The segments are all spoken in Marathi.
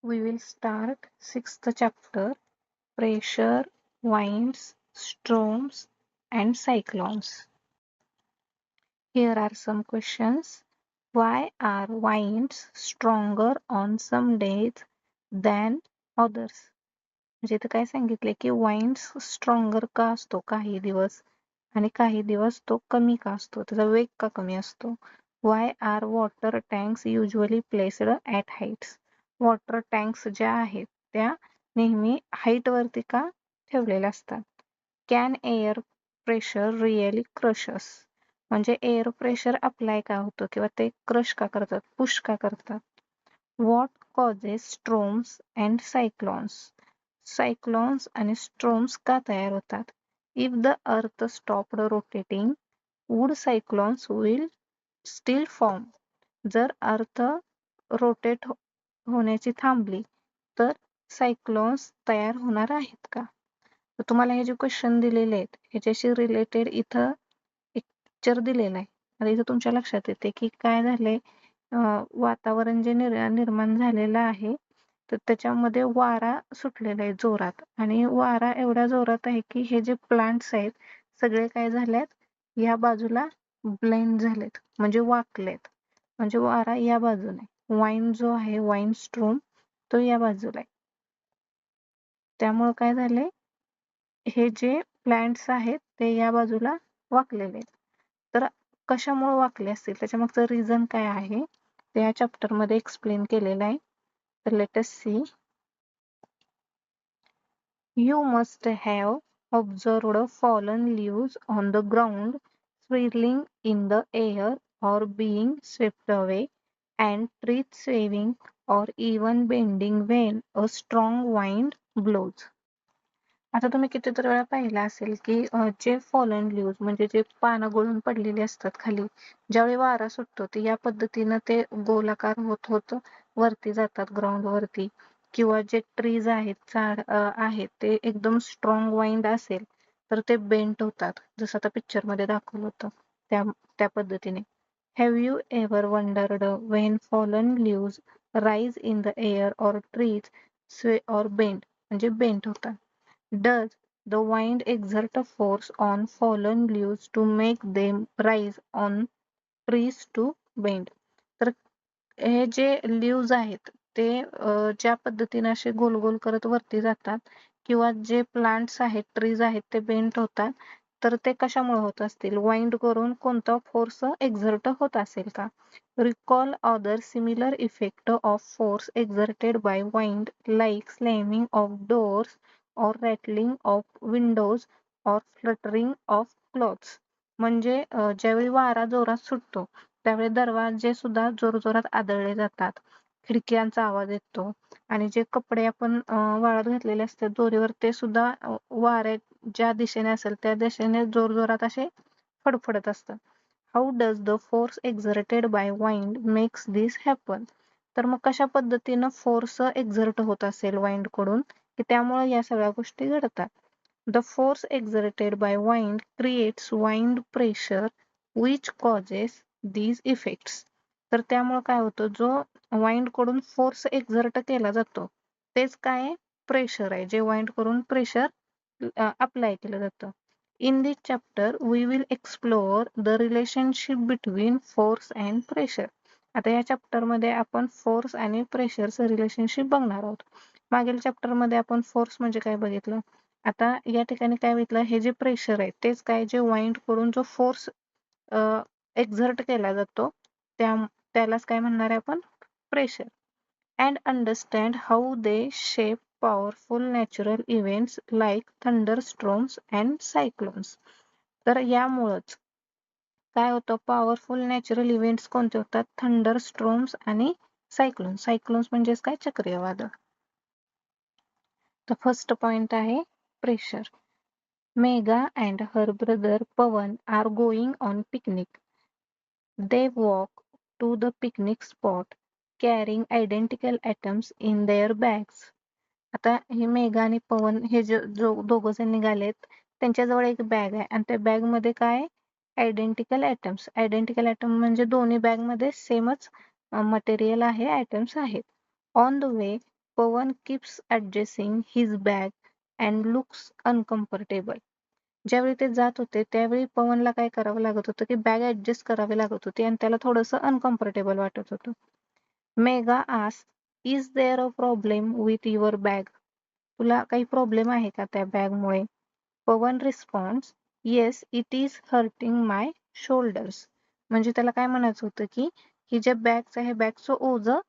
We will start sixth chapter, pressure, winds, storms, and cyclones. Here are some questions. Why are winds stronger on some days than others? म्हणजे इथं काय सांगितले की वाइंड्स स्ट्रॉंगर का असतो काही दिवस आणि काही दिवस तो कमी का असतो, त्याचा वेग का कमी असतो. Why are water tanks usually placed at heights? Water tanks ज्या आहेत त्या नेहमी हाईट वरती का ठेवलेल्या असतात. Can air pressure really crush? म्हणजे एअर प्रेशर अप्लाय का होतं किंवा ते क्रश का करतात, पुश का करतात. What causes storms and cyclones? Cyclones आणि स्ट्रोम्स का तयार होतात? If the earth stopped rotating would cyclones will still form? जर अर्थ रोटेट होण्याची थांबली तर सायक्लॉन्स तयार होणार आहेत का? तर तुम्हाला हे जे क्वेश्चन दिलेले आहेत ह्याच्याशी रिलेटेड इथं एक पिक्चर दिलेला आहे. आता इथं तुमच्या लक्षात येते की काय झालंय, वातावरण जे निर्माण झालेलं आहे तर त्याच्यामध्ये वारा सुटलेला आहे जोरात आणि वारा एवढ्या जोरात आहे की हे जे प्लांट्स आहेत सगळे काय झालेत या बाजूला ब्लेंड झालेत म्हणजे वाकलेत. म्हणजे वारा या बाजूने, वाईन जो आहे वाईन स्ट्रोम तो या बाजूला आहे. त्यामुळे काय झालंय, हे जे प्लांट्स आहेत ते या बाजूला वाकलेले आहेत. तर कशामुळे वाकले असतील त्याच्यामागचं रिझन काय आहे ते या चॅप्टर मध्ये एक्सप्लेन केलेलं आहे. तर let us see. You must have observed fallen leaves on the ground, swirling in the air or being swept away, and trees swaying or even bending when a strong wind blows. आता तुम्ही कितीतरी वेळा पाहिलं असेल की जे फॉलन लीव्हज म्हणजे जे पानं गळून पडलेली असतात खाली, ज्यावेळी वारा सुटतो ते या पद्धतीनं ते गोलाकार होत होत वरती जातात ग्राउंड वरती. किंवा जे ट्रीज आहेत झाड आहेत ते एकदम स्ट्रॉंग वाइंड असेल तर ते बेंट होतात, जसं आता पिक्चर मध्ये दाखवलं होतं त्या त्या पद्धतीने. Have you ever wondered when fallen leaves rise in the air or trees sway or bend म्हणजे बेंट होतात. Does the wind exert a force on fallen leaves to make them rise on trees to bend? तर हे जे लीव्हज आहेत ते ज्या पद्धतीने असे गोल गोल करत वरती जातात किंवा जे प्लांट्स आहेत ट्रीज आहेत ते बेंट होतात, तर ते कशामुळे होत असतील? वाइंड करून कोणता फोर्स एक्झर्ट होत असेल का? Recall other similar effect of force exerted by wind like slamming of doors or rattling of windows or fluttering of clothes. म्हणजे ज्यावेळी वारा जोरात सुटतो त्यावेळी दरवाजे सुद्धा जोरजोरात आदळले जातात, खिडक्यांचा आवाज येतो आणि जे कपडे आपण वाळत घातलेले असतात दोरीवर ते सुद्धा वारे ज्या दिशेने असेल त्या दिशेने जोरजोरात असे फडफडत असतात. How does the force exerted by wind makes this happen? तर मग कशा पद्धतीनं फोर्स एक्झर्ट होत असेल वाइंड कडून की त्यामुळे या सगळ्या गोष्टी घडतात. The force exerted by wind creates wind pressure which causes these effects. तर त्यामुळे काय होतं, जो वाइंड कडून फोर्स एक्झर्ट केला जातो तेच काय प्रेशर आहे, जे वाइंड करून प्रेशर अप्लाय केलं जातं. In this chapter we will explore the relationship between force and pressure. आता या चॅप्टर मध्ये आपण फोर्स आणि प्रेशरचं रिलेशनशिप बघणार आहोत. मागील चॅप्टर मध्ये आपण फोर्स म्हणजे काय बघितलं. आता या ठिकाणी काय बघितलं, हे जे प्रेशर आहे तेच काय, जे वाइंड करून जो फोर्स एक्झर्ट केला जातो त्यालाच काय म्हणणार आहे आपण, pressure. And understand how they shape powerful natural events like thunderstorms and cyclones. तर यामुळंच काय होतं, पॉवरफुल नॅचरल इव्हेंट्स कोणते होतात, थंडर स्ट्रोम्स आणि सायक्लोन्स. सायक्लोन्स म्हणजेच काय, चक्रीय वादळ. The first point आहे pressure. Megha and her brother Pawan are going on picnic. They walk to the picnic spot carrying identical items in their bags. आता हे मेघा आणि पवन हे दोघं जण निघालेत, त्यांच्याजवळ एक बॅग आहे आणि त्या बॅग मध्ये काय, आयडेंटिकल आयटम्स. आयडेंटिकल आयटम म्हणजे दोन्ही बॅग मध्ये सेमच मटेरियल आहे, आयटम्स आहेत. On the way Pawan keeps adjusting his bag and looks uncomfortable. ज्यावेळी ते जात होते त्यावेळी पवनला काय करावं लागत होतं की बॅग ऍडजस्ट करावी लागत होती आणि त्याला थोडंसं अनकम्फर्टेबल वाटत होतं. Megha ask, is there a problem with your bag? तुला काही प्रॉब्लेम आहे का त्या बॅगमुळे? Pavan responds, yes it is hurting my shoulders. म्हणजे त्याला काय म्हणायचं होतं की ही जे बॅगचं आहे बॅगचं ओझं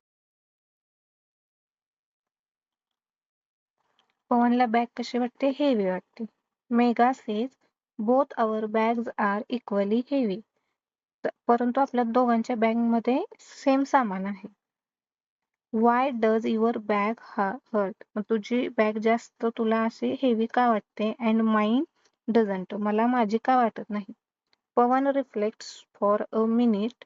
पवनला बॅग कशी वाटते? हेवी वाटते. Megha says both our bags are equally heavy. परंतु आपल्या दोघांच्या बॅगमध्ये सेम सामान आहे. Why does your bag hurt? मग तुझी बॅग जास्त तुला असे हेवी का वाटते? And mine doesn't. मला माझी का वाटत नाही? Pavan reflects for a minute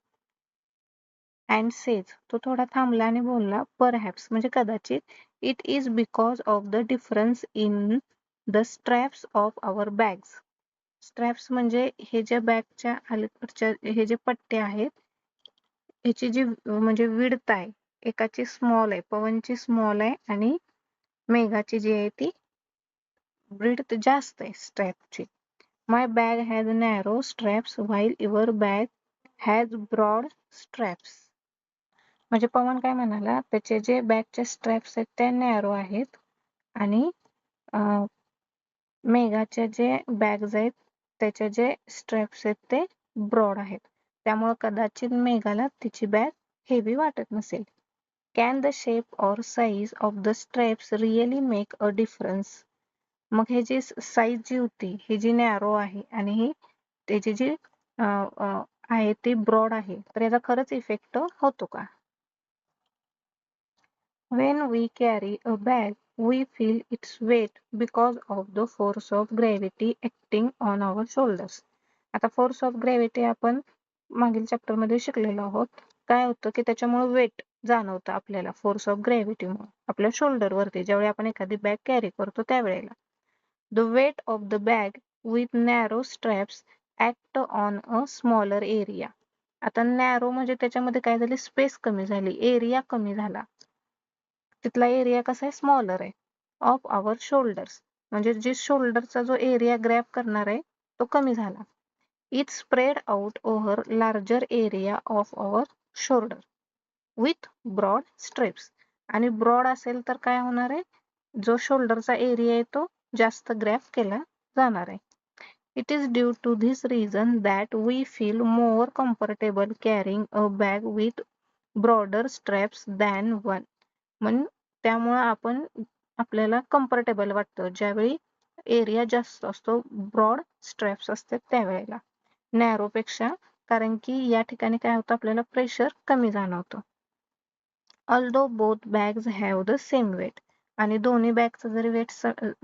and says. तो थोडा थांबला आणि बोलला परहॅप्स म्हणजे कदाचित it is because of the difference in the straps of our bags. Straps म्हणजे हे ज्या बॅगच्या अलीकडच्या हे जे पट्टे आहेत ह्याची जी म्हणजे विड्थ आहे एकाची स्मॉल आहे पवनची स्मॉल आहे आणि मेघाची जी आहे ती विड्थ जास्त आहे स्ट्रॅपची. My bag has narrow straps while your bag has broad straps. म्हणजे पवन काय म्हणाला त्याचे जे बॅगचे स्ट्रॅप्स आहेत ते नॅरो आहेत आणि मेघाचे जे बॅग्स आहेत त्याचे जे स्ट्रॅप्स आहेत ते ब्रॉड आहेत. त्यामुळे कदाचित मेघाला तिची बॅग हेवी वाटत नसेल. Can the shape or size of the straps really make a difference? मग हे जी साईज जी होती ही जी नॅरो आहे आणि ही त्याची जी आहे ती ब्रॉड आहे तर याचा खरंच इफेक्ट होतो का? When we carry a bag, we feel its weight because of the force of gravity acting on our shoulders. आता फोर्स ऑफ ग्रॅव्हिटी आपण मागील चॅप्टर मध्ये शिकलेलो आहोत. काय होतं की त्याच्यामुळे वेट जाणवतं आपल्याला फोर्स ऑफ ग्रॅव्हिटीमुळे आपल्या शोल्डर वरती ज्यावेळी आपण एखादी बॅग कॅरी करतो त्यावेळेला. The weight of the bag with narrow straps act on a smaller area. आता नॅरो म्हणजे त्याच्यामध्ये काय झाली स्पेस कमी झाली एरिया कमी झाला. तिथला एरिया कसा आहे स्मॉलर आहे ऑफ आवर शोल्डर्स म्हणजे जे शोल्डरचा जो एरिया ग्रॅब करणार आहे तो कमी झाला. It spread out over larger area of our shoulder with broad straps. आणि ब्रॉड असेल तर काय होणार आहे जो शोल्डरचा एरिया आहे तो जास्त ग्रॅब केला जाणार आहे. It is due to this reason that we feel more comfortable carrying a bag with broader straps than one. म्हणून त्यामुळं आपण आपल्याला कम्फर्टेबल वाटतं ज्यावेळी एरिया जास्त असतो ब्रॉड स्ट्रॅप्स असतात त्यावेळेला नॅरो पेक्षा. कारण की या ठिकाणी काय होतं आपल्याला प्रेशर कमी जाणवतं. Although both bags have the same weight. आणि दोन्ही बॅगचं जरी वेट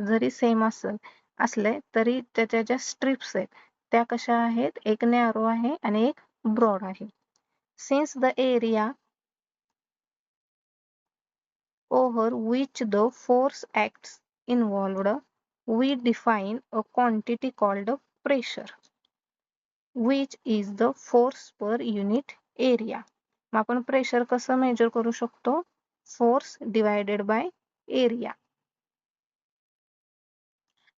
जरी सेम असले तरी त्याच्या ज्या स्ट्रिप्स आहेत त्या कशा आहेत एक नॅरो आहे आणि एक ब्रॉड आहे. Since the area over which the force acts involved, we define a quantity called pressure, which is the force per unit area. मग आपण प्रेशर कसं मेजर करू शकतो? Force divided by area.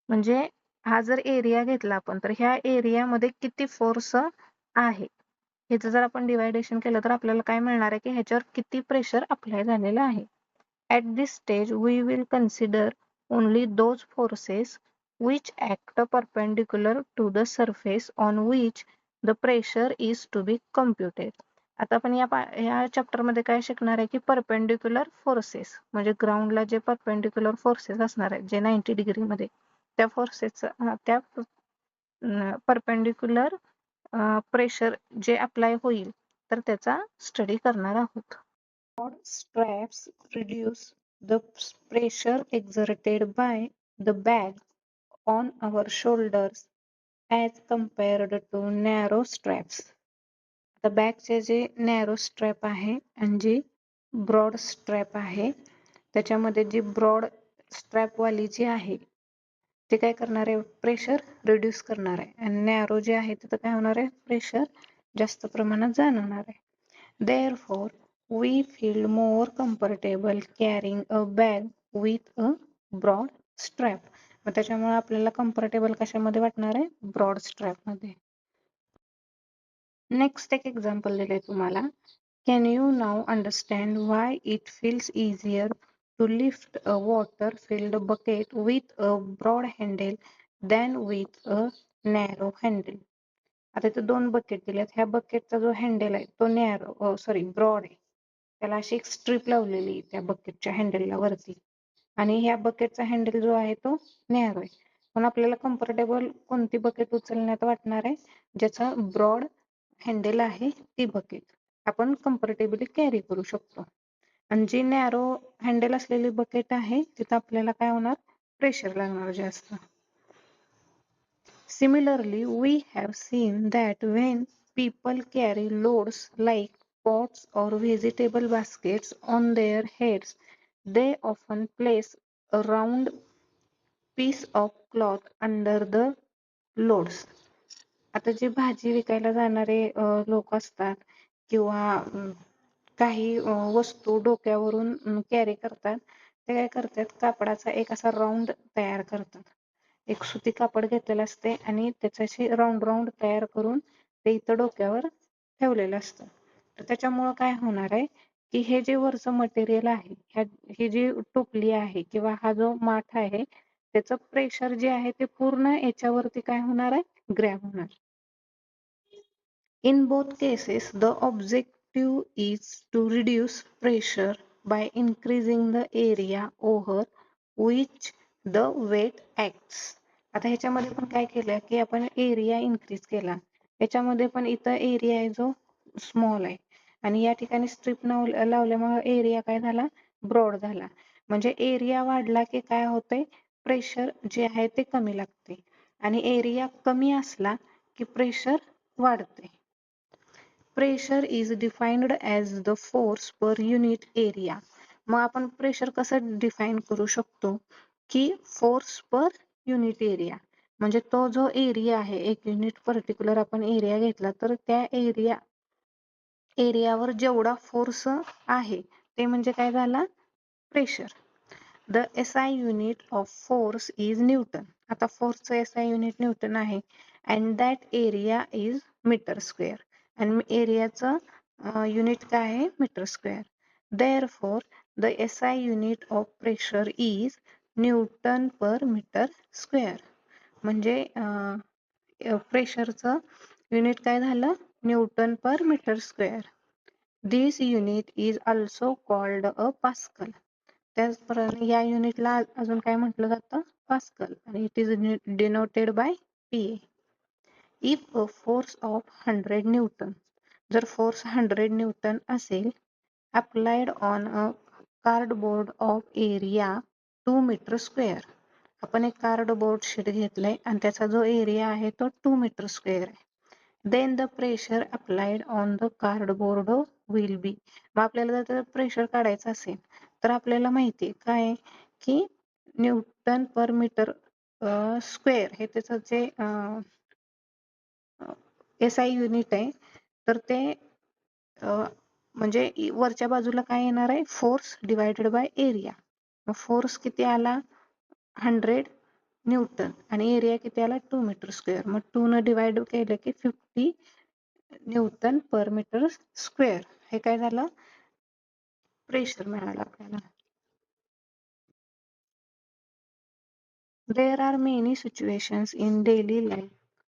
म्हणजे हा जर एरिया घेतला आपण तर ह्या एरियामध्ये किती फोर्स आहे ह्याचं जर आपण डिवायडेशन केलं तर आपल्याला काय मिळणार आहे की ह्याच्यावर किती प्रेशर अप्लाय झालेलं आहे. At this stage, we will consider only those forces which act perpendicular to the surface on which the pressure is to be computed. आता आपण या चॅप्टर मध्ये काय शिकणार आहे की परपेंडिक्युलर फोर्सेस म्हणजे ग्राउंडला जे परपेंडिक्युलर फोर्सेस असणार आहेत जे 90 डिग्री मध्ये त्या फोर्सेस त्या परपेंडिक्युलर प्रेशर जे अप्लाय होईल तर त्याचा स्टडी करणार आहोत. Broad straps reduce the pressure exerted by the bag on our shoulders as compared to narrow straps. आता बॅगचे जे नॅरो स्ट्रॅप आहे आणि जी ब्रॉड स्ट्रॅप आहे त्याच्यामध्ये जी ब्रॉड स्ट्रॅप वाली जी आहे ते काय करणार आहे प्रेशर रिड्यूस करणार आहे आणि नॅरो जे आहे तिथं काय होणार आहे प्रेशर जास्त प्रमाणात जाणवणार आहे. Therefore, We feel more comfortable carrying a bag with a broad strap. मग त्याच्यामुळे आपल्याला कम्फर्टेबल कशामध्ये वाटणार आहे? ब्रॉड स्ट्रॅप मध्ये. नेक्स्ट एक एक्झाम्पल दिलंय तुम्हाला. Can you now understand why it feels easier to lift a water-filled bucket with a broad handle than with a narrow handle? आता इथे दोन बकेट दिलेत. ह्या बकेटचा जो हँडल आहे तो ब्रॉड आहे. त्याला अशी एक स्ट्रीप लावलेली त्या बकेटच्या हँडलला वरती, आणि ह्या बकेटचा हँडल जो आहे तो नॅरो आहे. पण आपल्याला कम्फर्टेबल कोणती बकेट उचलण्यात वाटणार आहे? ज्याचा ब्रॉड हँडल आहे ती बकेट आपण कम्फर्टेबली कॅरी करू शकतो. आणि जी नॅरो हँडल असलेली बकेट आहे तिथं आपल्याला काय होणार? प्रेशर लागणार जास्त. Similarly, we have seen that when people carry loads like pots or vegetable baskets on their heads, they often place a round piece of cloth under the loads. आता जे भाजी विकायला जाणारे लोक असतात किंवा काही वस्तू डोक्यावरून कॅरी करतात, ते काय करतात? कापडाचा एक असा राऊंड तयार करतात. एक सुती कापड घेतलेलं असते आणि त्याच्याशी राऊंड राऊंड तयार करून ते इथं डोक्यावर ठेवलेलं असतं. तर त्याच्यामुळं काय होणार आहे की हे जे वरचं मटेरियल आहे, ही जी टोपली आहे किंवा हा जो माठ आहे, त्याचं प्रेशर जे आहे ते पूर्ण याच्यावरती काय होणार आहे? ग्रॅब होणार. In both cases, the objective is to reduce pressure by increasing the area over which the weight acts. आता ह्याच्यामध्ये पण काय केलं की आपण एरिया इन्क्रीज केला. याच्यामध्ये पण इथं एरिया आहे जो स्मॉल आहे, आणि या ठिकाणी स्ट्रिप लावल्यामुळे एरिया काय झाला? ब्रॉड झाला. म्हणजे एरिया वाढला की काय होतंय? प्रेशर जे आहे ते कमी लागते, आणि एरिया कमी असला की प्रेशर वाढते. Pressure is defined as the force per unit area. मग आपण प्रेशर कसं डिफाईन करू शकतो? की फोर्स पर युनिट एरिया, म्हणजे तो जो एरिया आहे, एक युनिट पर्टिक्युलर आपण एरिया घेतला तर त्या एरियावर जेवढा फोर्स आहे ते म्हणजे काय झाला? Pressure. The SI unit of force is Newton. आता फोर्सचं SI युनिट न्यूटन आहे, and that area is metre square. आणि एरियाचं युनिट काय आहे? Metre square. Therefore, the SI unit of pressure is Newton per meter square. म्हणजे प्रेशरचं युनिट काय झालं? Newton per metre square. This unit is also called a Pascal. त्याचप्रमाणे या युनिटला अजून काय म्हटलं जातं? पास्कल. आणि it is denoted by PA. If a force of 100 Newton, जर फोर्स 100 न्यूटन असेल, applied on a cardboard of area 2 metre square. आपण एक कार्डबोर्ड शीट घेतलंय आणि त्याचा जो एरिया आहे तो 2 मीटर स्क्वेअर आहे. Then the pressure applied on the cardboard will be. मग आपल्याला जर प्रेशर काढायचं असेल तर आपल्याला माहिती आहे काय की न्यूटन पर मीटर स्क्वेअर हे त्याचं जे SI युनिट आहे, तर ते म्हणजे वरच्या बाजूला काय येणार आहे? Force divided by area. मग फोर्स किती आला? 100 न्यूटन, आणि एरिया किती आला? 2 मीटर स्क्वेअर. मग 2 न डिवाइड केलं की 50 न्यूटन पर मीटर स्क्वेअर. हे काय झालं? प्रेशर मिळालं आपल्याला. There are many situations in daily life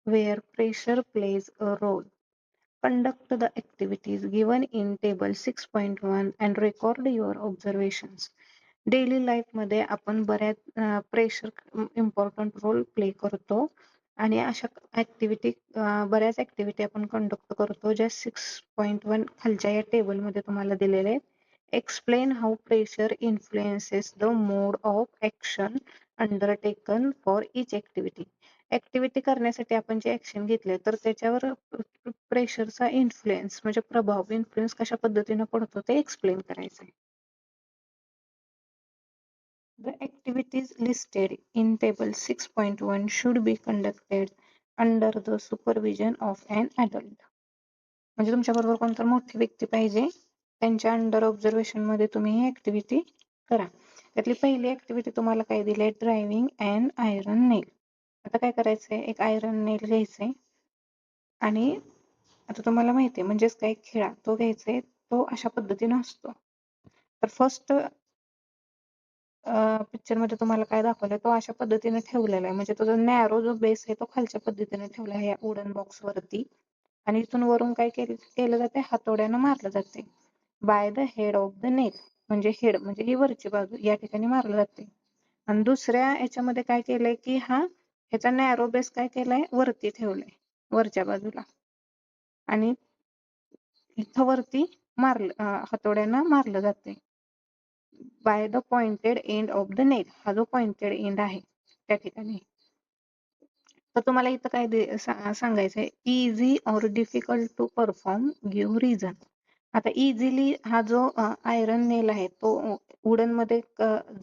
where pressure plays a role. Conduct the activities given in table 6.1 and record your observations. Daily life मध्ये आपण बऱ्याच प्रेशर इम्पॉर्टंट रोल प्ले करतो, आणि अशा ऍक्टिव्हिटी बऱ्याच ऍक्टिव्हिटी आपण कंडक्ट करतो ज्या 6.1 खालच्या या टेबलमध्ये तुम्हाला दिलेले आहेत. Explain how pressure influences the mode of action undertaken for each activity. Activity करण्यासाठी आपण जे ऍक्शन घेतले तर त्याच्यावर प्रेशरचा इन्फ्लुएन्स म्हणजे प्रभाव, इन्फ्लुएन्स कशा पद्धतीने पडतो ते एक्सप्लेन करायचं आहे. The activities listed in table 6.1 should be conducted under the supervision of an adult. म्हणजे तुमच्या बरोबर कोणतर मोठी व्यक्ती पाहिजे त्यांच्या अंडर ऑब्झर्वेशन मध्ये तुम्ही ही ऍक्टिव्हिटी करा. त्यातली पहिली ऍक्टिव्हिटी तुम्हाला काय दिली आहे, ड्रायव्हिंग अँड आयरन नेल. आता काय करायचंय, एक आयरन नेल घ्यायचंय आणि आता तुम्हाला माहिती आहे म्हणजेच काय, खिळा तो घ्यायचा आहे. तो अशा पद्धतीने असतो. तर फर्स्ट पिक्चर मध्ये तुम्हाला काय दाखवलंय, तो अशा पद्धतीने ठेवलेला आहे. म्हणजे तो जो नॅरो जो बेस आहे तो खालच्या पद्धतीने ठेवला आहे या वुडन बॉक्स वरती. आणि इथून वरून काय केलं जाते, हातोड्यानं मारलं जाते by the head of the nail. म्हणजे हेड म्हणजे ही वरची बाजू या ठिकाणी मारलं जाते. आणि दुसऱ्या याच्यामध्ये काय केलंय की ह्याचा नॅरो बेस काय केलाय, वरती ठेवलाय वरच्या बाजूला. आणि इथं वरती हातोड्यानं मारलं जाते by the pointed end of the nail. हा जो पॉइंटेड एंड आहे त्या ठिकाणी. तर तुम्हाला इथं काय सांगायचंय, easy or difficult to perform give reason. आता इझिली हा जो आयरन नेल आहे तो वुडन मध्ये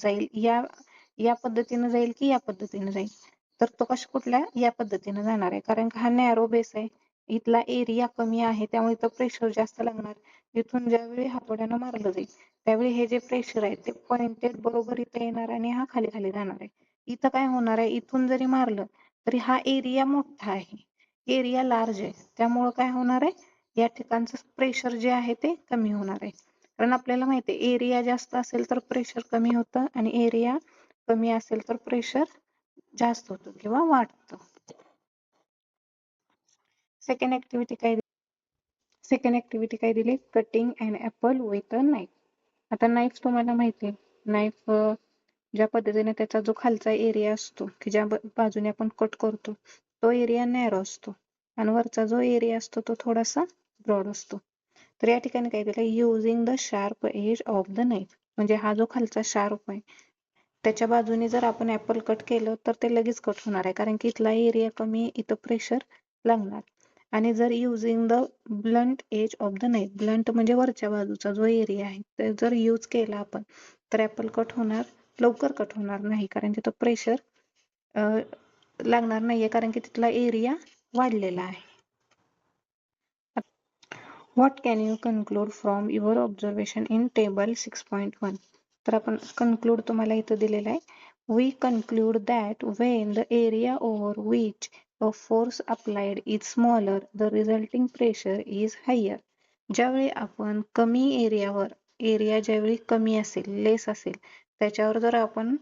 जाईल या पद्धतीने जाईल की या पद्धतीने जाईल. तर तो कुठल्या या पद्धतीने जाणार आहे, कारण हा नॅरो बेस आहे, इथला एरिया कमी आहे, त्यामुळे इथं प्रेशर जास्त लागणार. इथून ज्यावेळी हातोड्यानं मारलं जाईल त्यावेळी हे जे प्रेशर आहे ते पॉइंटेड बरोबर इथे येणार आणि हा खाली खाली जाणार आहे. इथं काय होणार आहे, इथून जरी मारलं तरी हा एरिया मोठा आहे, एरिया लार्ज आहे, त्यामुळं काय होणार आहे, या ठिकाणचं प्रेशर जे आहे ते कमी होणार आहे. कारण आपल्याला माहिती आहे एरिया जास्त असेल तर प्रेशर कमी होतं आणि एरिया कमी असेल तर प्रेशर जास्त होतं किंवा वाढतं. सेकंड ऍक्टिव्हिटी काय दिली, cutting and apple with a knife. आता नाईफ तुम्हाला माहिती आहे, नाईफ ज्या पद्धतीने त्याचा जो खालचा एरिया असतो की ज्या बाजूने आपण कट करतो तो एरिया नॅरो असतो आणि वरचा जो एरिया असतो तो थोडासा ब्रॉड असतो. तर या ठिकाणी काय दिलं, using the sharp edge of the knife. म्हणजे हा जो खालचा शार्प आहे त्याच्या बाजूने जर आपण ऍपल कट केलं तर ते लगेच कट होणार आहे, कारण की इथला एरिया कमी, इथं प्रेशर लागणार. आणि जर using the blunt edge of the knife, blunt म्हणजे वरच्या बाजूचा जो एरिया आहे ते जर यूज केला आपण तर ऍपल कट होणार, लवकर कट होणार नाही, कारण तिथं प्रेशर लागणार नाहीये, कारण की तिथला एरिया वाढलेला आहे. What can you conclude from your observation in table 6.1? तर आपण conclude तुम्हाला इथं दिलेलं आहे. We conclude that when the area over which a force applied is smaller, the resulting pressure is higher. ज्यावेळी आपण कमी एरियावर, एरिया ज्यावेळी कमी असेल, लेस असेल, त्याच्यावर जर आपण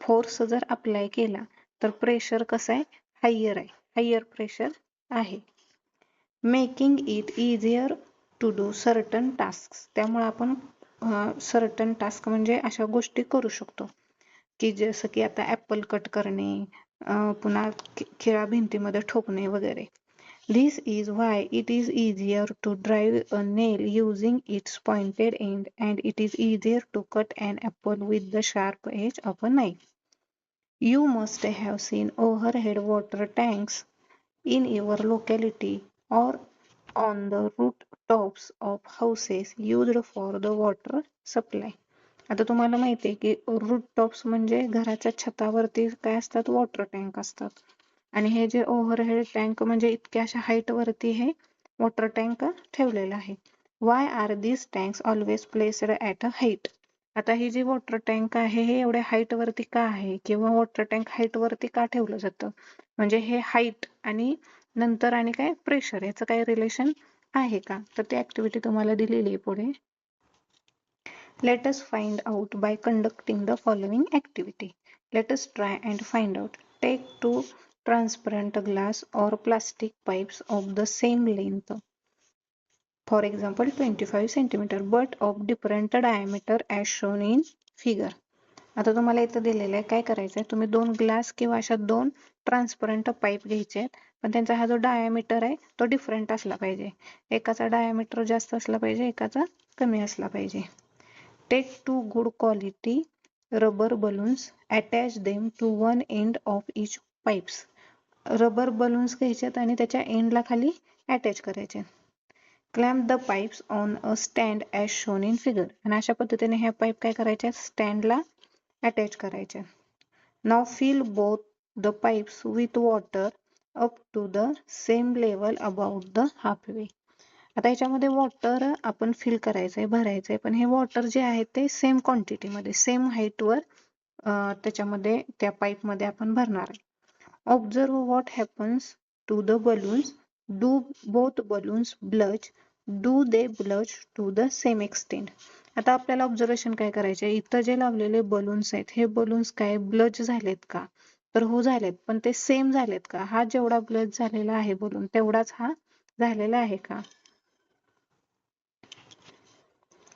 फोर्स जर अप्लाय केला तर प्रेशर कसं आहे, हायर आहे, हायर प्रेशर आहे. Making it easier to do certain task. त्यामुळे आपण सर्टन टास्क म्हणजे अशा गोष्टी करू शकतो की जसं की आता ऍपल कट करणे, पुन्हा खिळा भिंतीमध्ये ठोकणे वगैरे. This is why it is easier to drive a nail using its pointed end, and it is easier to cut an apple with the sharp edge of a knife. You must have seen overhead water tanks in your locality or on the rooftops of houses used for the water supply. आता तुम्हाला माहिती आहे की रूफटॉप्स म्हणजे घराच्या छतावरती काय असतात, वॉटर टँक असतात. आणि हे जे ओव्हरहेड टँक म्हणजे इतक्या अशा हाईट वरती हे वॉटर टँक ठेवलेला आहे. Why are this tanks always placed at a height. आता ही जी वॉटर टँक आहे हे एवढ्या हाईट वरती का आहे, किंवा वॉटर टँक हाईट वरती का ठेवलं जातं, म्हणजे हे हाईट आणि नंतर आणि काय प्रेशर याचं काय रिलेशन आहे का, तर ती ऍक्टिव्हिटी तुम्हाला दिलेली आहे पुढे. Let us find out by conducting the following activity. Let us try and find out. Take two transparent glass or plastic pipes of the same length, for example 25 centimeter, but of different diameter as shown in figure. आता तुम्हाला इथं दिलेलं आहे, काय करायचं आहे, तुम्ही दोन ग्लास किंवा अशा दोन ट्रान्सपरंट पाईप घ्यायचे आहेत, पण त्यांचा हा जो डायमीटर आहे तो डिफरंट असला पाहिजे. एकाचा डायमीटर जास्त असला पाहिजे, एकाचा कमी असला पाहिजे. Take two good quality rubber balloons, attach them to one end of each pipes. Rubber balloons घ्यायच्यात आणि त्याच्या एंडला खाली अटॅच करायचे. Clamp the pipes on a stand as shown in figure. आणि अशा पद्धतीने ह्या पाईप काय करायच्या, स्टँडला अटॅच करायच्या. Now fill both the pipes with water up to the same level about the halfway. आता याच्यामध्ये वॉटर आपण फिल करायचंय, भरायचंय, पण हे वॉटर जे आहे ते सेम क्वांटिटीमध्ये सेम हाईटवर त्याच्यामध्ये त्या पाईपमध्ये आपण भरणार आहे. Observe what happens to the balloons. Do both balloons bulge? Do they bulge to the same extent? आता आपल्याला ऑब्झर्वेशन काय करायचे, इथं जे लावलेले बलून्स आहेत हे बलून्स काय ब्लज झालेत का? तर हो झालेत, पण ते सेम झालेत का? हा जेवढा ब्लज झालेला आहे बलून तेवढाच हा झालेला आहे का?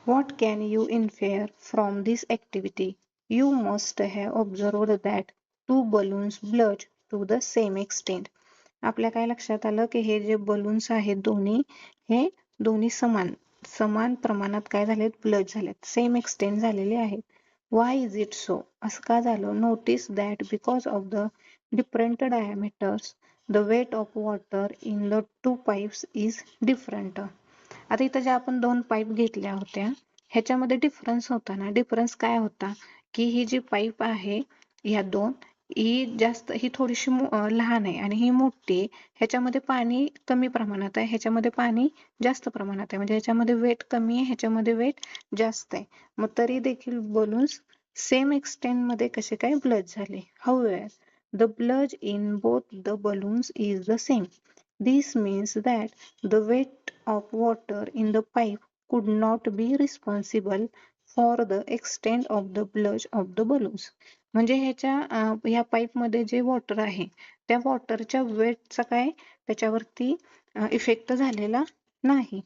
What can you infer from this activity? You must have observed that two balloons bulge to the same extent. आपल्या काय लक्षात आलं की हे जे बलून्स आहेत दोन्ही, हे दोन्ही समान समान प्रमाणात काय झालेत, ब्लज झालेत, सेम एक्सटेंड झालेले आहेत. Why is it so? असं का झालं? Notice that because of the different diameters, the weight of water in the two pipes is different. आता इथं ज्या आपण दोन पाईप घेतल्या होत्या ह्याच्यामध्ये डिफरन्स होता ना, डिफरन्स काय होता की ही जी पाईप आहे ह्या दोन, ही थोडीशी लहान आहे आणि ही मोठी आहे. ह्याच्यामध्ये पाणी कमी प्रमाणात आहे, ह्याच्यामध्ये पाणी जास्त प्रमाणात आहे, म्हणजे ह्याच्यामध्ये वेट कमी आहे, ह्याच्यामध्ये वेट जास्त आहे. मग तरी देखील बलून्स सेम एक्सटेंट मध्ये कसे काय ब्लज झाले. However, the bulge in both the balloons is the same. This means that the weight of water in the pipe could not be responsible for the extent of the bulge of the balloons. म्हणजे ह्या पाईप मध्ये जे वॉटर आहे त्या वॉटरच्या वेटचा काय त्याच्यावरती इफेक्ट झालेला नाही.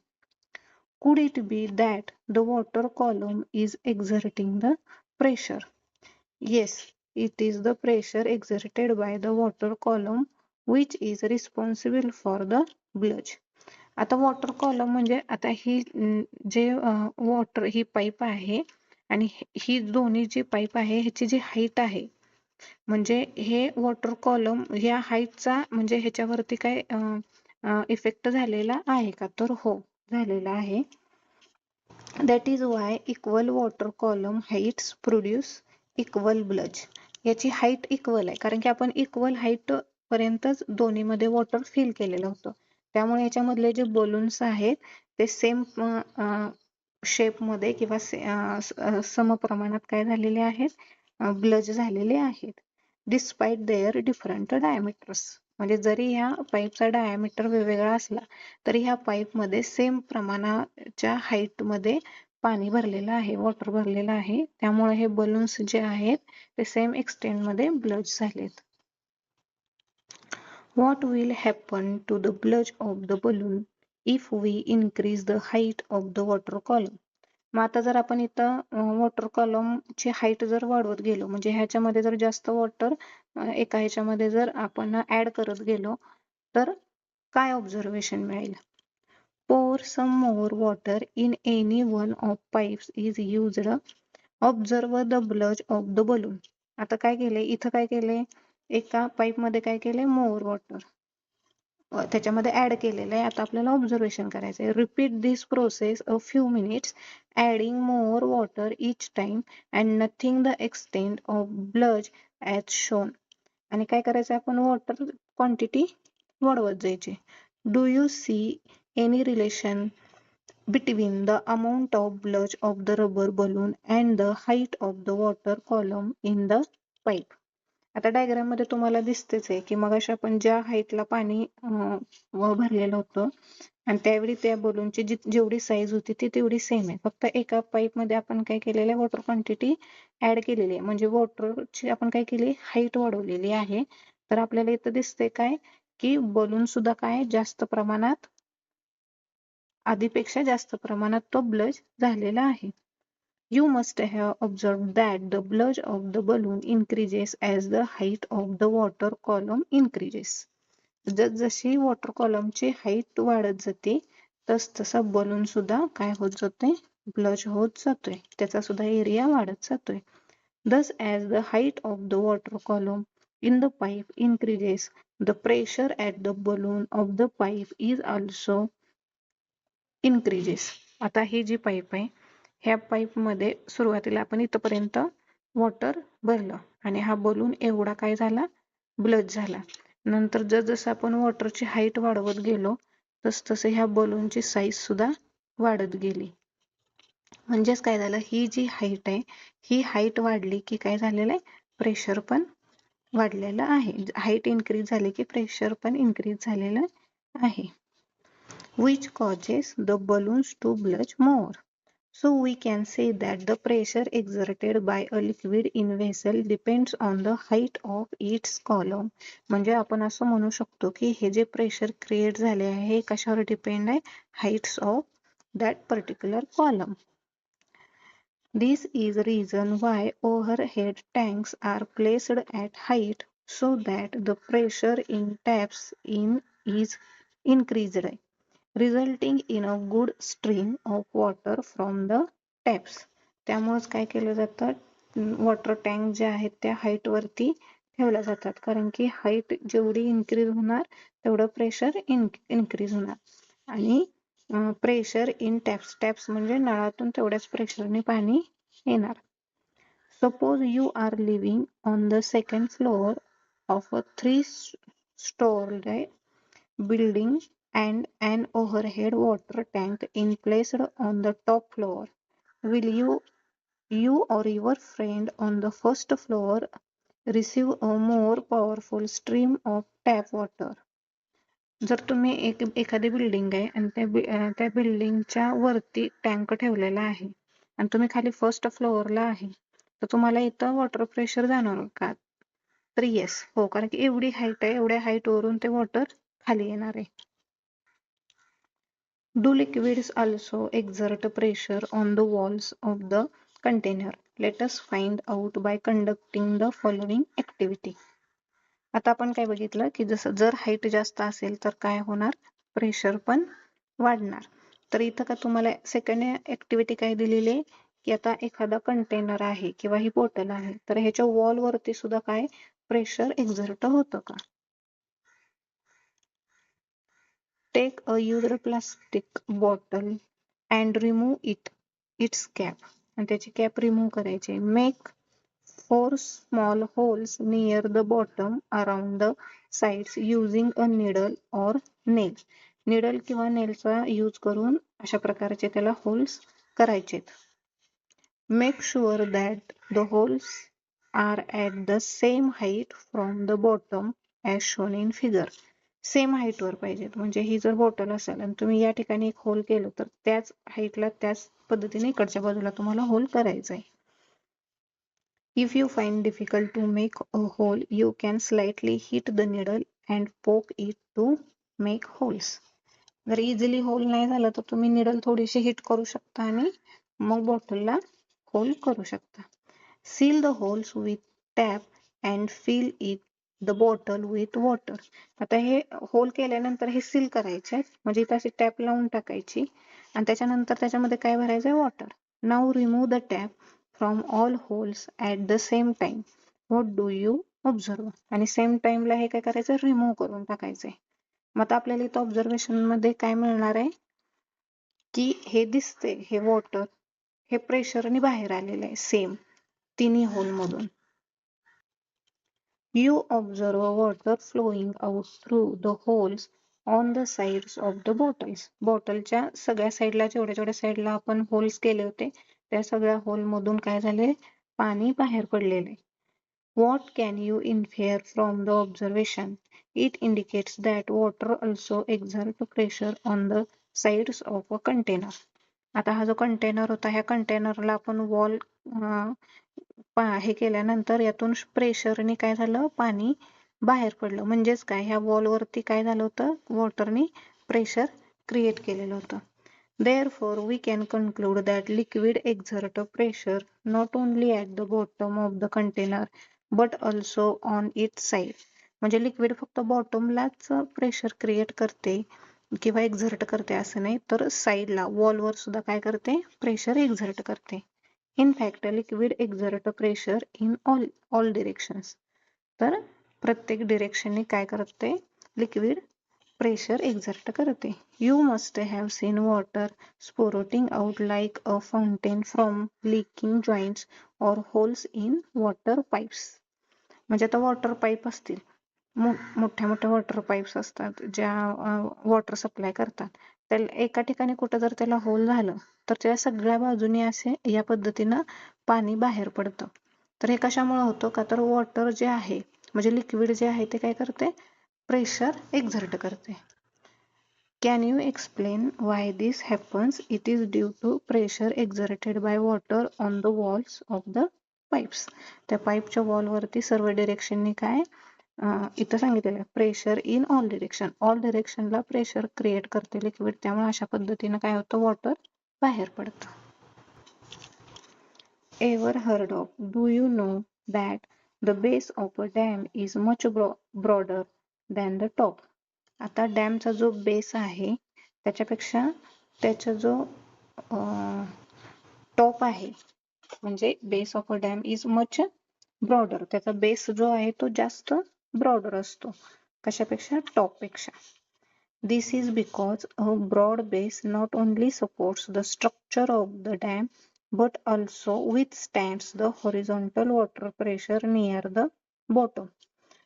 Could it be that the water column is exerting the pressure? Yes, it is the pressure exerted by the water column which is responsible for the bulge. आता वॉटर कॉलम म्हणजे आता ही जे वॉटर ही पाईप आहे आणि ही दोन्ही जी पाईप आहे ह्याची जी हाईट आहे, म्हणजे हे वॉटर कॉलम या हाईटचा म्हणजे ह्याच्यावरती काय इफेक्ट झालेला आहे का? तर हो, झालेला आहे. That is y equal water column heights produce equal bulge. याची हाईट इक्वल आहे कारण की आपण इक्वल हाईट पर्यंतच दोन्हीमध्ये वॉटर फिल केलेलं होतं. त्यामुळे याच्यामधले जे बलून्स आहेत ते सेम शेपमध्ये किंवा समप्रमाणात काय झालेले आहेत, ब्लज झालेले आहेत. Despite their different diameters. म्हणजे जरी ह्या पाईपचा डायमीटर वेगवेगळा असला तरी ह्या पाईपमध्ये सेम प्रमाणाच्या हाईट मध्ये पाणी भरलेलं आहे, वॉटर भरलेलं आहे. त्यामुळे हे बलून्स जे आहेत ते सेम एक्सटेंट मध्ये ब्लज झालेत. What will happen to the bulge of the balloon if we increase the height of the water column? मग आता जर आपण इथं वॉटर कॉलमची हाईट जर वाढवत गेलो, म्हणजे ह्याच्यामध्ये जर जास्त वॉटर एका ह्याच्यामध्ये जर आपण ऍड करत गेलो तर काय ऑब्झर्वेशन मिळेल? Pour some more water in any one of pipes is used. Observe the bulge of the balloon. आता काय केले, इथं काय केले, एका पाईप मध्ये काय केले, मोर वॉटर त्याच्यामध्ये ऍड केलेलं आहे. आता आपल्याला ऑब्झर्वेशन करायचं आहे. Repeat this process a few minutes adding more water each time and nothing the extent of bulge as shown. आणि काय करायचं, आपण वॉटर क्वांटिटी वाढवत जायची. Do you see any relation between the amount of bulge of the rubber balloon and the height of the water column in the pipe? आता डायग्राम मध्ये तुम्हाला दिसतेच आहे की मगाशी आपण ज्या हाईटला पाणी भरलेलं होतं आणि त्यावेळी त्या बलूनची जेवढी साईज होती ती तेवढी सेम आहे. फक्त एका पाईप मध्ये आपण काय केलेलं आहे, वॉटर क्वांटिटी ऍड केलेली आहे, म्हणजे वॉटरची आपण काय केली, हाईट वाढवलेली आहे. तर आपल्याला इथं दिसते काय की बलून सुद्धा काय जास्त प्रमाणात, आधीपेक्षा जास्त प्रमाणात तो ब्लज झालेला आहे. You must have observed that the bulge of the balloon increases as the height of the water column increases. जशी वॉटर कॉलमची हाईट वाढत जाते तसा बलून सुद्धा काय होत जाते, ब्लज होत जातोय, त्याचा सुद्धा एरिया वाढत जातोय. Thus as the height of the water column in the pipe increases, the pressure at the balloon of the pipe is also increases. आता ही जी पाईप आहे ह्या पाईप मध्ये सुरुवातीला आपण इथपर्यंत वॉटर भरलं आणि हा बलून एवढा काय झाला, ब्लज झाला. नंतर जसं आपण वॉटरची हाईट वाढवत गेलो तसतसे ह्या बलूनची साईज सुद्धा वाढत गेली. म्हणजेच काय झालं, ही जी हाईट आहे ही हाईट वाढली की काय झालेलं आहे, प्रेशर पण वाढलेलं आहे. हाईट इन्क्रीज झाली की प्रेशर पण इन्क्रीज झालेलं आहे. which causes the balloons to bulge more. So we can say that the pressure exerted by a liquid in vessel depends on the height of its column. म्हणजे आपण असं म्हणू शकतो की हे जे प्रेशर क्रिएट झाले आहे हे कशावर डिपेंड आहे, Heights of that particular column. This is reason why overhead tanks are placed at height so that the pressure in taps in is increased, resulting in a good stream of water from the taps. त्यामुळेच काय केलं जातं, वॉटर टँक जे आहेत त्या हाईट वरती ठेवल्या जातात, कारण की हाईट जेवढी इन्क्रीज होणार तेवढं प्रेशर इन्क्रीज होणार. आणि प्रेशर इन टॅप्स, टॅप्स म्हणजे नळातून तेवढ्याच प्रेशरने पाणी येणार. Suppose you are living on the second floor of a 3-story building and an overhead water tank is placed on the top floor. Will you or your friend on the first floor receive a more powerful stream of tap water? जर तुम्ही एखादी बिल्डिंग आहे आणि त्या बिल्डिंगच्या वरती टँक ठेवलेला आहे आणि तुम्ही खाली फर्स्ट फ्लोअरला आहे, तर तुम्हाला इथं वॉटर प्रेशर जाणवणार का? तर येस, हो, कारण की एवढी हाईट आहे, एवढ्या हाईट वरून ते वॉटर खाली येणार आहे. Do liquids also exert pressure on the walls of the container? Let us find out by conducting the following activity. आता आपण काय बघितलं की जसं जर हाईट जास्त असेल तर काय होणार, प्रेशर पण वाढणार. तर इथं का तुम्हाला सेकंड ऍक्टिव्हिटी काय दिलेली आहे की आता एखादा कंटेनर आहे किंवा ही बॉटल आहे, तर ह्याच्या वॉल वरती सुद्धा काय प्रेशर एक्झर्ट होतं का. Take a used plastic bottle and remove its cap. आणि त्याची कॅप रिमूव्ह करायची. Make 4 small holes near the bottom around the sides using a needle or nail. Needle किंवा नेलचा यूज करून अशा प्रकारचे त्याला होल्स करायचे. Make sure that the holes are at the same height from the bottom as shown in figure. Same height वर पाहिजेत. म्हणजे ही जर बॉटल असेल आणि तुम्ही या ठिकाणी एक होल केलं तर त्याच हाईटला त्याच पद्धतीने इकडच्या बाजूला तुम्हाला होल करायचा आहे. If you find difficult to make a hole, you can slightly hit the needle and poke it to make holes. जर इझिली होल नाही झालं तर तुम्ही निडल थोडीशी हिट करू शकता आणि मग बॉटलला होल करू शकता. Seal the holes with tap and fill the bottle with water. आता हे होल केल्यानंतर हे सील करायचे, म्हणजे इथे अशी टॅप लावून टाकायची आणि त्याच्यानंतर त्याच्यामध्ये काय भरायचंय, water. Now remove the tap from all holes at the same time. What do you observe. आणि सेम टाइमला हे काय करायचं, रिमूव्ह करून टाकायचंय. मग आता आपल्याला इथं ऑब्झर्वेशन मध्ये काय मिळणार आहे की हे दिसते, हे वॉटर हे प्रेशरने बाहेर आलेलं आहे सेम तिन्ही होल मधून. You observe water flowing out through the holes on the sides of the bottles. बॉटलच्या सगळ्या साईडला जेवढ्या जेवढ्या साईडला आपण होल्स केले होते त्या सगळ्या होल मधून काय झाले, पाणी बाहेर पडलेले. What can you infer from the observation? It indicates that water also exerts pressure on the sides of a container. आता हा जो कंटेनर होता, ह्या कंटेनरला आपण वॉल हे केल्यानंतर यातून प्रेशरने काय झालं, पाणी बाहेर पडलं. म्हणजेच काय, ह्या वॉल वरती काय झालं होतं, वॉटरने प्रेशर क्रिएट केलेलं होतं. Therefore, we can conclude that liquid exert pressure not only at the bottom of the container but also on its side. म्हणजे लिक्विड फक्त बॉटमलाच प्रेशर क्रिएट करते किंवा एक्झर्ट करते असं नाही, तर साईडला वॉलवर सुद्धा काय करते, प्रेशर एक्झर्ट करते. In fact, liquid exert pressure in all directions. तर प्रत्येक डिरेक्शनने काय करते, लिक्विड प्रेशर एक्झर्ट करते. You must have seen water spouting out like a fountain from leaking joints or holes in water pipes. म्हणजे आता वॉटर पाईप असतील मोठ्या मोठ्या वॉटर पाईप्स असतात ज्या वॉटर सप्लाय करतात. त्याला एका ठिकाणी कुठं जर त्याला होल झालं तर त्या सगळ्या बाजूनी असे या पद्धतीनं पाणी बाहेर पडतं. तर हे कशामुळे होतं का तर वॉटर जे आहे म्हणजे लिक्विड जे आहे ते काय करते प्रेशर एक्झर्ट करते. Can you explain why this happens? It is due to pressure exerted by water on the walls of the pipes. त्या पाईपच्या वॉलवरती सर्व डिरेक्शननी काय इथं सांगितलेलं आहे pressure in all direction. All डिरेक्शनला प्रेशर क्रिएट करते लिक्विड, त्यामुळे अशा पद्धतीनं काय होतं वॉटर बाहेर पडतं. Ever heard of? Do you know that the base of a dam is much broader than the top? आता डॅमचा जो बेस आहे त्याच्यापेक्षा त्याचा जो टॉप आहे म्हणजे base of a dam is much broader. त्याचा बेस जो आहे तो जास्त ब्रॉडर असतो कशापेक्षा टॉप पेक्षा. This is because a broad base not only supports the structure of the dam but also withstands the horizontal water pressure near the bottom.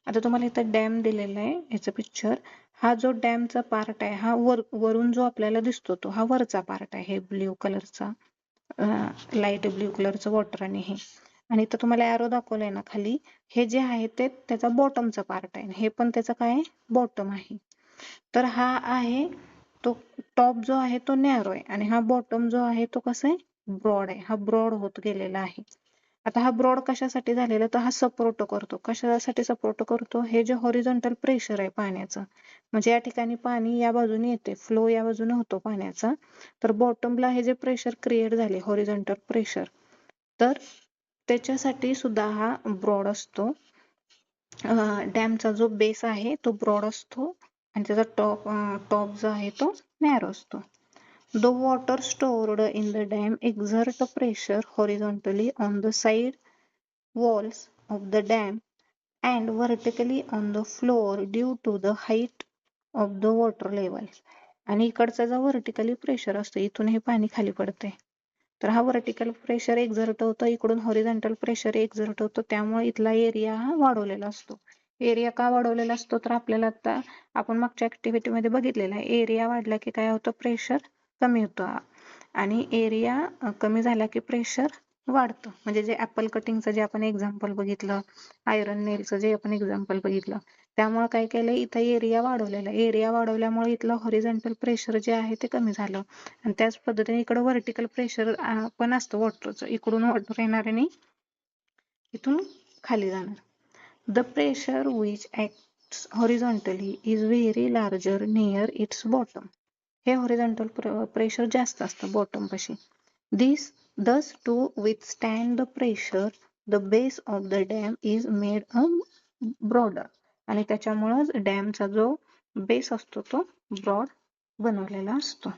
आता तुम्हाला इथं डॅम दिलेला आहे याचं पिक्चर. हा जो डॅमचा पार्ट आहे हा वरून जो आपल्याला दिसतो तो हा वरचा पार्ट आहे. हे ब्ल्यू कलरचा लाईट ब्ल्यू कलरचं वॉटर आणि हे आणि इथं तुम्हाला एरो दाखवलंय ना खाली हे जे आहे ते त्याचा बॉटमचा पार्ट आहे. हे पण त्याचा काय आहे बॉटम आहे. तर हा आहे तो टॉप जो आहे तो नॅरो आहे आणि हा बॉटम जो आहे तो कसा आहे ब्रॉड आहे. हा ब्रॉड होत गेलेला आहे. आता हा ब्रॉड कशासाठी झालेला तर हा सपोर्ट करतो. कशासाठी सपोर्ट करतो हे जे हॉरिझॉन्टल प्रेशर आहे पाण्याचं म्हणजे या ठिकाणी पाणी या बाजूने येते फ्लो या बाजूने होतो पाण्याचा. तर बॉटमला हे जे प्रेशर क्रिएट झाले हॉरिझॉन्टल प्रेशर तर त्याच्यासाठी सुद्धा हा ब्रॉड असतो. डॅमचा जो बेस आहे तो ब्रॉड असतो आणि त्याचा टॉप जो आहे तो नॅरो असतो. The water stored in the dam exert pressure horizontally on the side walls of the dam and vertically on the floor due to the height of the water level. आणि इकडचा जो व्हर्टिकली प्रेशर असतो इथून हे पाणी खाली पडते तर हा व्हर्टिकल प्रेशर एक्झर्ट होतो इकडून हॉरिझॉन्टल प्रेशर एक्झर्ट होतो त्यामुळे इथला एरिया हा वाढवलेला असतो. एरिया का वाढवलेला असतो तर आपल्याला आता आपण मागच्या ऍक्टिव्हिटी मध्ये बघितलेला आहे एरिया वाढला की काय होतं प्रेशर कमी होतं आणि एरिया कमी झाला की प्रेशर वाढतं. म्हणजे जे ऍपल कटिंगचं जे आपण एक्झाम्पल बघितलं आयरन नेलचं जे आपण एक्झाम्पल बघितलं त्यामुळे काय केलं इथं एरिया वाढवलेला. एरिया वाढवल्यामुळे इथलं हॉरिझॉन्टल प्रेशर जे आहे ते कमी झालं आणि त्याच पद्धतीने इकडे व्हर्टिकल प्रेशर पण असतं वॉटरचं. इकडून वॉटर येणार आणि इथून खाली जाणार. The pressure which acts horizontally is very larger near its bottom. हे हॉरिझॉन्टल प्रेशर जास्त असतं बॉटम पाशी. Thus to withstand the pressure the base of the dam is made broader. आणि त्याच्यामुळेच डॅमचा जो बेस असतो तो ब्रॉड बनवलेला असतो.